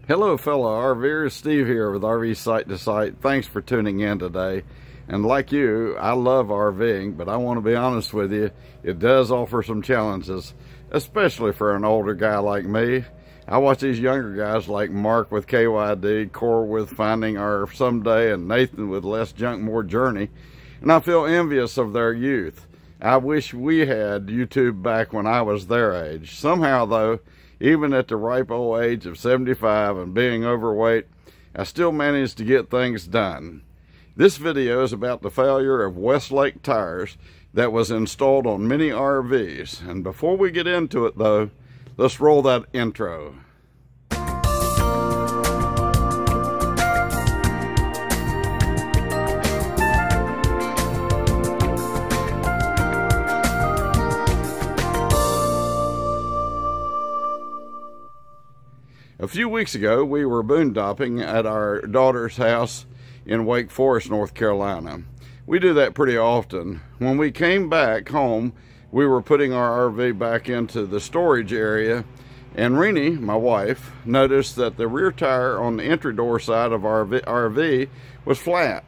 Hello fellow RVers, Steve here with RV Site to Site. Thanks for tuning in today. And like you, I love RVing, but I want to be honest with you, it does offer some challenges, especially for an older guy like me. I watch these younger guys like Mark with KYD, Core with Finding Our Someday, and Nathan with Less Junk, More Journey, and I feel envious of their youth. I wish we had YouTube back when I was their age. Somehow though, even at the ripe old age of 75 and being overweight, I still managed to get things done. This video is about the failure of Westlake tires that was installed on many RVs. And before we get into it though, let's roll that intro. A few weeks ago, we were boondopping at our daughter's house in Wake Forest, North Carolina. We do that pretty often. When we came back home, we were putting our RV back into the storage area, and Renee, my wife, noticed that the rear tire on the entry door side of our RV was flat.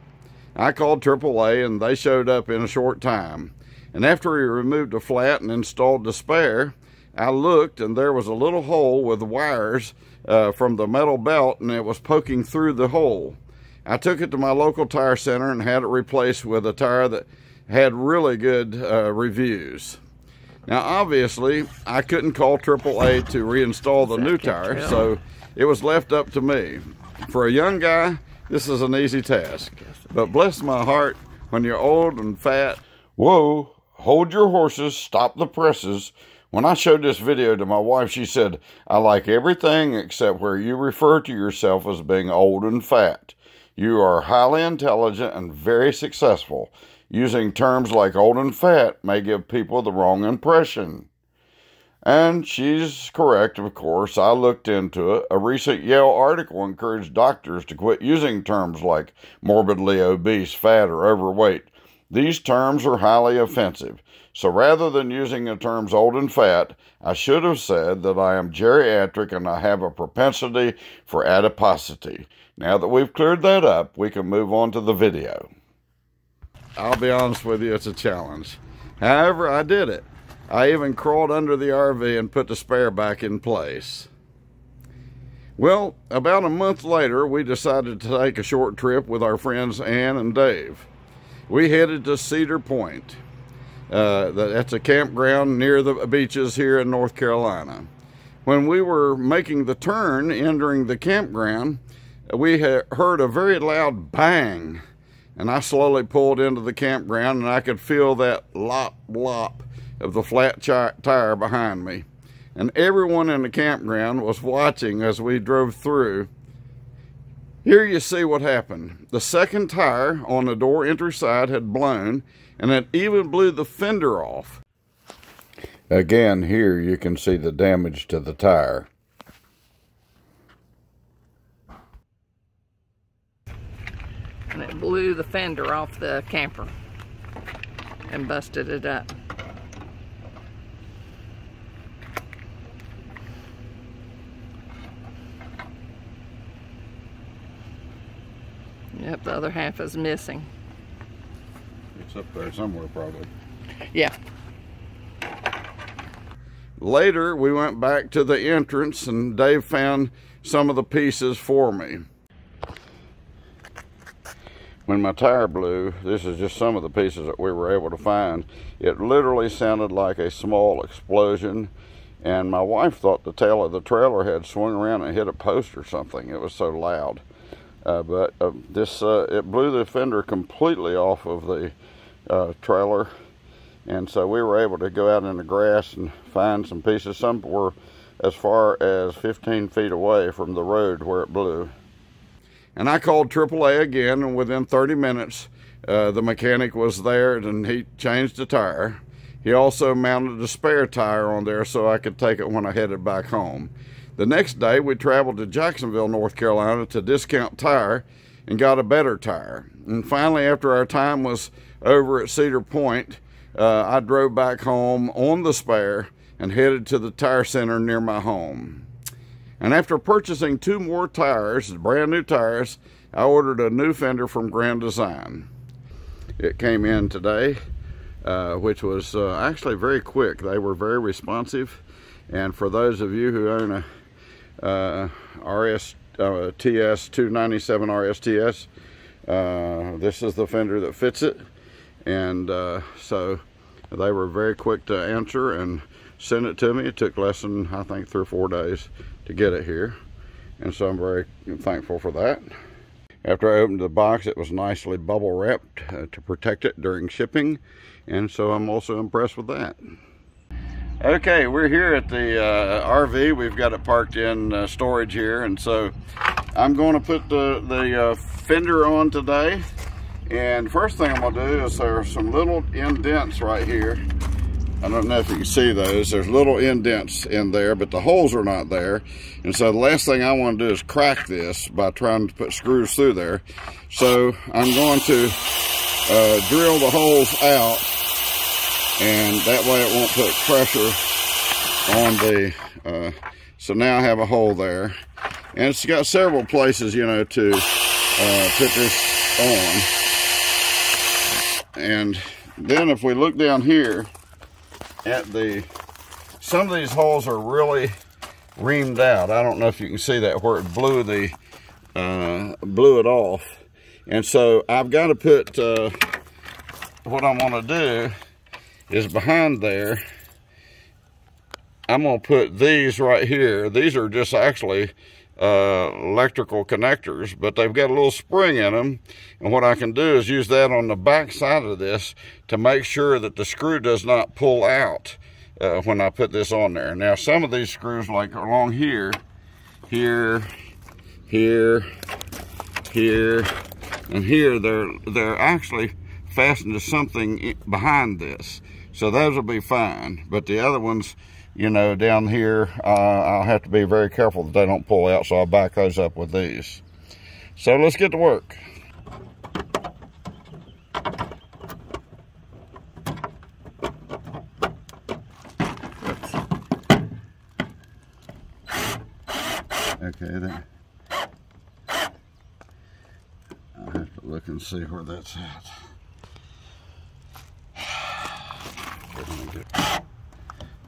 I called AAA, and they showed up in a short time. And after we removed the flat and installed the spare, I looked, and there was a little hole with wires from the metal belt, and it was poking through the hole. I took it to my local tire center and had it replaced with a tire that had really good reviews. Now obviously I couldn't call AAA to reinstall the new tire, so it was left up to me. For a young guy, this is an easy task, but bless my heart, when you're old and fat. Whoa, hold your horses, stop the presses. When I showed this video to my wife, she said, "I like everything except where you refer to yourself as being old and fat. You are highly intelligent and very successful. Using terms like old and fat may give people the wrong impression." And she's correct, of course. I looked into it. A recent Yale article encouraged doctors to quit using terms like morbidly obese, fat, or overweight. These terms are highly offensive. So rather than using the terms old and fat, I should have said that I am geriatric and I have a propensity for adiposity. Now that we've cleared that up, we can move on to the video. I'll be honest with you, it's a challenge. However, I did it. I even crawled under the RV and put the spare back in place. Well, about a month later, we decided to take a short trip with our friends Ann and Dave. We headed to Cedar Point. That's a campground near the beaches here in North Carolina. When we were making the turn entering the campground, we heard a very loud bang, and I slowly pulled into the campground, and I could feel that lop lop of the flat tire behind me. And everyone in the campground was watching as we drove through. Here you see what happened. The second tire on the door entry side had blown, and it even blew the fender off. Again, here you can see the damage to the tire. And it blew the fender off the camper and busted it up. Yep, the other half is missing. It's up there somewhere probably. Yeah. Later, we went back to the entrance and Dave found some of the pieces for me. When my tire blew, this is just some of the pieces that we were able to find. It literally sounded like a small explosion, and my wife thought the tail of the trailer had swung around and hit a post or something. It was so loud. It blew the fender completely off of the trailer, and so we were able to go out in the grass and find some pieces. Some were as far as 15 feet away from the road where it blew. And I called AAA again, and within 30 minutes the mechanic was there, and he changed the tire. He also mounted a spare tire on there so I could take it when I headed back home. The next day, we traveled to Jacksonville, North Carolina to Discount Tire and got a better tire. And finally, after our time was over at Cedar Point, I drove back home on the spare and headed to the tire center near my home. And after purchasing 2 more tires, brand new tires, I ordered a new fender from Grand Design. It came in today, which was actually very quick. They were very responsive. And for those of you who own a TS 297 RSTS, this is the fender that fits it. And so they were very quick to answer and send it to me. It took less than, I think, 3 or 4 days to get it here. And so I'm very thankful for that. After I opened the box, it was nicely bubble wrapped to protect it during shipping. And so I'm also impressed with that. Okay, we're here at the RV. We've got it parked in storage here. And so I'm going to put the fender on today. And first thing I'm gonna do is there are some little indents right here. I don't know if you can see those. There's little indents in there, but the holes are not there. And so the last thing I want to do is crack this by trying to put screws through there. So I'm going to drill the holes out, and that way it won't put pressure on the, so now I have a hole there. And it's got several places, you know, to put this on. And then if we look down here at some of these holes are really reamed out. I don't know if you can see that where it blew it off. And so I've got to put, what I'm gonna do is behind there, I'm gonna put these right here. These are just actually electrical connectors, but they've got a little spring in them, and what I can do is use that on the back side of this to make sure that the screw does not pull out when I put this on there. Now some of these screws, like along here, and here, they're actually fastened to something behind this, so those will be fine. But the other ones, you know, down here, I'll have to be very careful that they don't pull out, so I'll back those up with these. So let's get to work. Okay, then I'll have to look and see where that's at.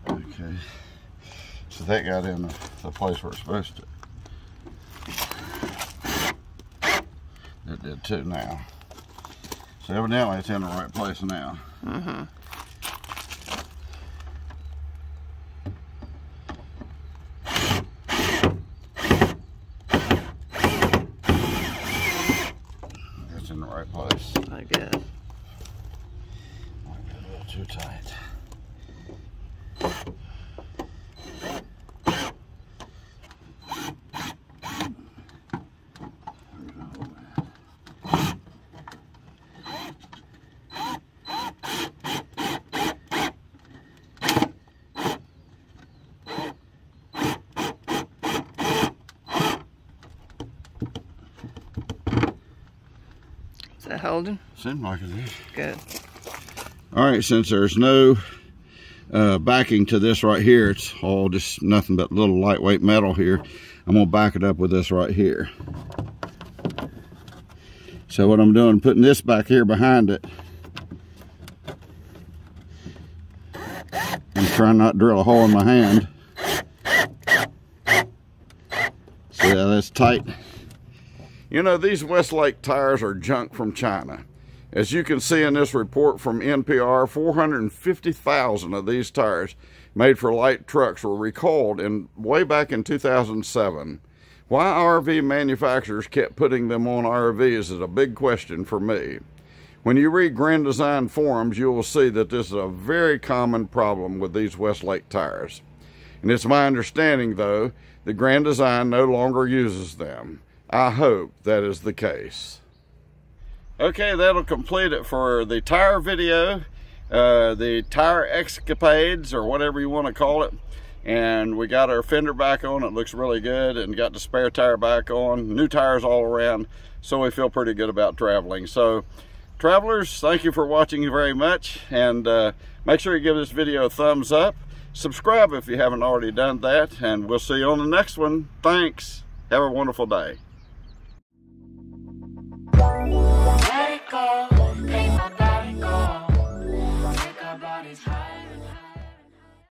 Okay, so that got in the place where it's supposed to. It did too now. So evidently it's in the right place now. Mm-hmm. It's in the right place. I guess. Might be a little too tight. Is that holding? Seems like it is. Good. All right, since there's no backing to this right here, it's all just nothing but little lightweight metal here. I'm gonna back it up with this right here. So what I'm doing, putting this back here behind it, and trying not to drill a hole in my hand. See how that's tight? You know, these Westlake tires are junk from China. As you can see in this report from NPR, 450,000 of these tires made for light trucks were recalled way back in 2007. Why RV manufacturers kept putting them on RVs is a big question for me. When you read Grand Design forums, you will see that this is a very common problem with these Westlake tires. And it's my understanding, though, that Grand Design no longer uses them. I hope that is the case. Okay, that'll complete it for the tire video, the tire escapades, or whatever you want to call it. And we got our fender back on. It looks really good, and got the spare tire back on. New tires all around, so we feel pretty good about traveling. So, travelers, thank you for watching very much, and make sure you give this video a thumbs up. Subscribe if you haven't already done that, and we'll see you on the next one. Thanks. Have a wonderful day.